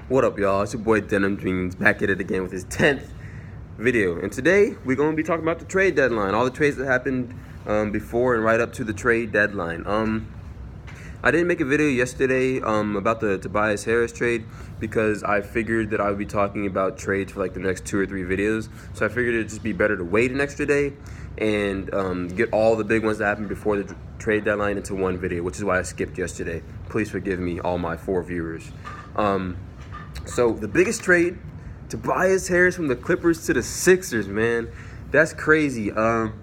What up, y'all? It's your boy Denim Dreams back at it again with his 10th video. And today we're going to be talking about the trade deadline, all the trades that happened before and right up to the trade deadline. I didn't make a video yesterday about the Tobias Harris trade because I figured that I would be talking about trades for like the next 2 or 3 videos. So I figured it'd just be better to wait an extra day and get all the big ones that happened before the trade deadline into one video, which is why I skipped yesterday. Please forgive me, all my 4 viewers. So the biggest trade, Tobias Harris from the Clippers to the Sixers, man. That's crazy. The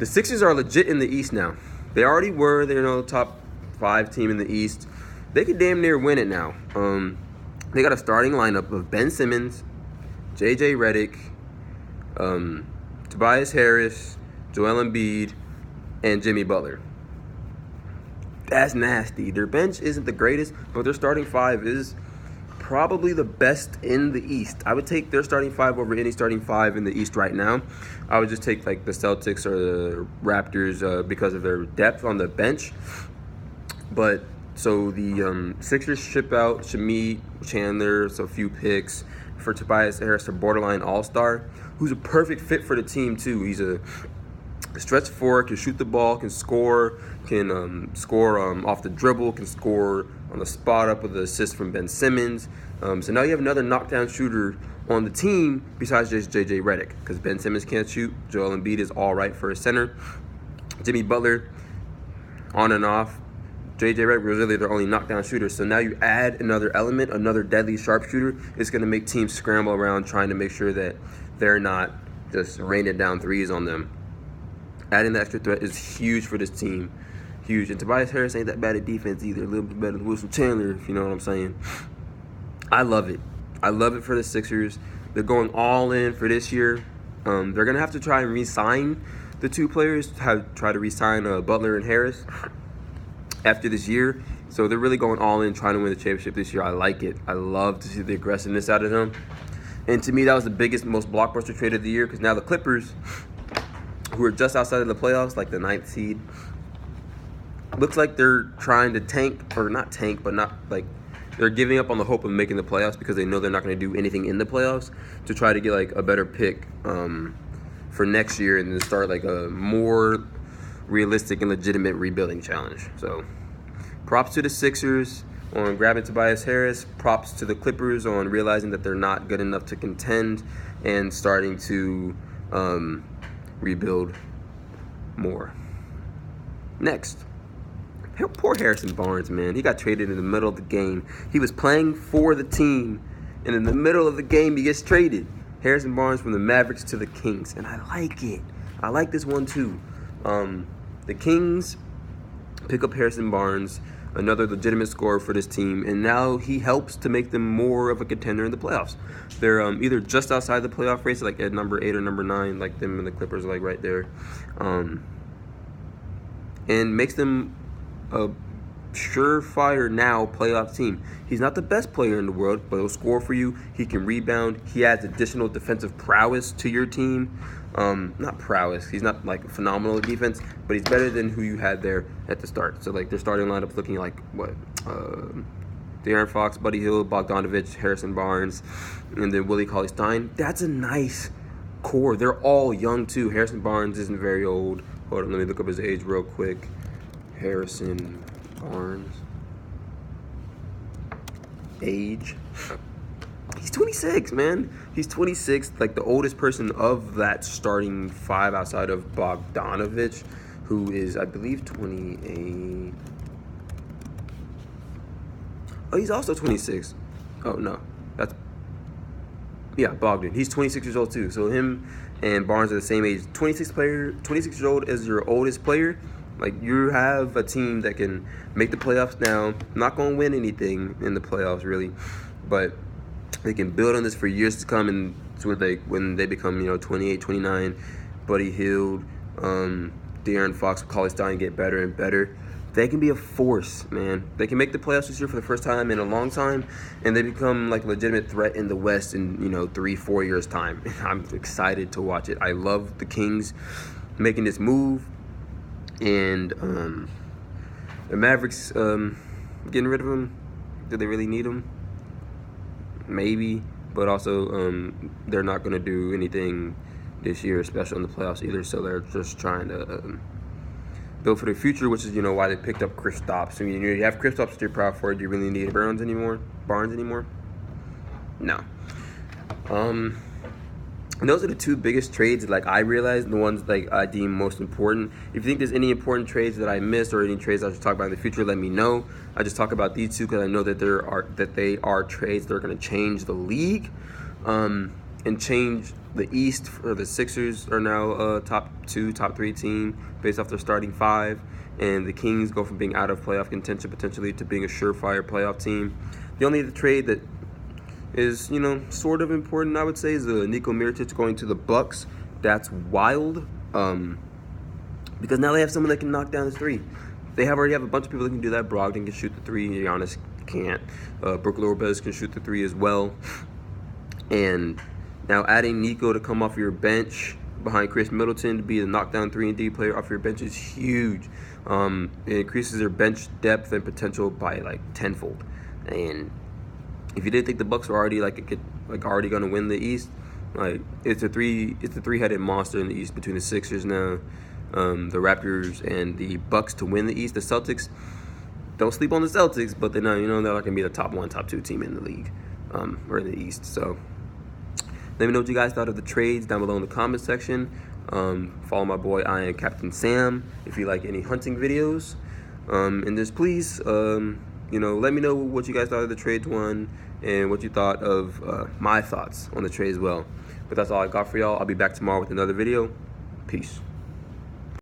Sixers are legit in the East now. They already were. They're top 5 team in the East. They could damn near win it now. They got a starting lineup of Ben Simmons, J.J. Redick, Tobias Harris, Joel Embiid, and Jimmy Butler. That's nasty. Their bench isn't the greatest, but their starting 5 is probably the best in the East. I would take their starting 5 over any starting 5 in the East right now. I would just take like the Celtics or the Raptors because of their depth on the bench. But so the Sixers ship out Shamit Chandler, so a few picks for Tobias Harris, a borderline all-star, who's a perfect fit for the team too. He's a stretch 4, can shoot the ball, can score off the dribble, can score on the spot up with an assist from Ben Simmons. So now you have another knockdown shooter on the team besides just J.J. Redick, because Ben Simmons can't shoot. Joel Embiid is all right for a center. Jimmy Butler, on and off. J.J. Redick was really their only knockdown shooter. So now you add another element, another deadly sharpshooter. It's going to make teams scramble around trying to make sure that they're not just raining down threes on them. Adding the extra threat is huge for this team. Huge. And Tobias Harris ain't that bad at defense either. A little bit better than Wilson Chandler, if you know what I'm saying. I love it. I love it for the Sixers. They're going all in for this year. They're going to have to try and re-sign the 2 players, try to re-sign Butler and Harris after this year. So they're really going all in, trying to win the championship this year. I like it. I love to see the aggressiveness out of them. And to me, that was the biggest, most blockbuster trade of the year, because now the Clippers, who are just outside of the playoffs, like the 9th seed, looks like they're trying to tank, or not tank, but not like they're giving up on the hope of making the playoffs because they know they're not going to do anything in the playoffs, to try to get like a better pick for next year and then start like a more realistic and legitimate rebuilding challenge. So props to the Sixers on grabbing Tobias Harris. Props to the Clippers on realizing that they're not good enough to contend and starting to rebuild more. Next, poor Harrison Barnes, man. He got traded in the middle of the game. He was playing for the team, and in the middle of the game, he gets traded. Harrison Barnes from the Mavericks to the Kings, and I like it. I like this one too. The Kings pick up Harrison Barnes, another legitimate scorer for this team, and now he helps to make them more of a contender in the playoffs. They're either just outside the playoff race, like at number 8 or number 9, like them and the Clippers are like right there, and makes them a surefire now playoff team. He's not the best player in the world, but he'll score for you. He can rebound. He adds additional defensive prowess to your team. Not prowess. He's not like phenomenal at defense, but he's better than who you had there at the start. So like their starting lineup looking like what? De'Aaron Fox, Buddy Hield, Bogdanovich, Harrison Barnes, and then Willie Cauley-Stein. That's a nice core. They're all young too. Harrison Barnes isn't very old. Hold on, let me look up his age real quick. Harrison Barnes. Age. He's 26, man. He's 26, like the oldest person of that starting 5 outside of Bogdanovich, who is, I believe, 28. Oh, he's also 26. Oh, no. Bogdan. He's 26 years old, too. So him and Barnes are the same age. 26 years old as your oldest player. Like, you have a team that can make the playoffs now. Not going to win anything in the playoffs, really. But they can build on this for years to come, and so when they become 28, 29, Buddy Hield, De'Aaron Fox, Cauley-Stein get better and better. They can be a force, man. They can make the playoffs this year for the first time in a long time, and they become like a legitimate threat in the West in 3-4 years time. I'm excited to watch it. I love the Kings making this move, and the Mavericks getting rid of him. Do they really need him? Maybe, but also they're not going to do anything this year, especially in the playoffs either. So they're just trying to build for the future, which is why they picked up Kristaps. I mean, you have Kristaps to your power forward. Do you really need Barnes anymore? No. And those are the two biggest trades that I realized, the ones I deem most important. If you think there's any important trades that I missed or any trades I should talk about in the future, let me know. I just talk about these two because I know that they are trades that are going to change the league, and change the East. For the Sixers are now a top 2, top 3 team based off their starting 5, and the Kings go from being out of playoff contention potentially to being a surefire playoff team. The only other trade that is, sort of important, I would say, is Niko Mirotic going to the Bucks. That's wild, because now they have someone that can knock down the 3. They already have a bunch of people that can do that. Brogdon can shoot the 3. Giannis can't. Brook Lopez can shoot the 3 as well. And now adding Niko to come off your bench behind Chris Middleton to be the knockdown 3-and-D player off your bench is huge. It increases their bench depth and potential by tenfold. And if you didn't think the Bucks were already already gonna win the East, it's a three-headed monster in the East between the Sixers now, the Raptors, and the Bucks to win the East. The Celtics, don't sleep on the Celtics, but they're not they're not gonna be the top 1, top 2 team in the league, or in the East. So let me know what you guys thought of the trades down below in the comment section. Follow my boy I Am Captain Sam if you like any hunting videos, and just please let me know what you guys thought of the trades one and what you thought of my thoughts on the trade as well. But that's all I got for y'all. I'll be back tomorrow with another video. Peace.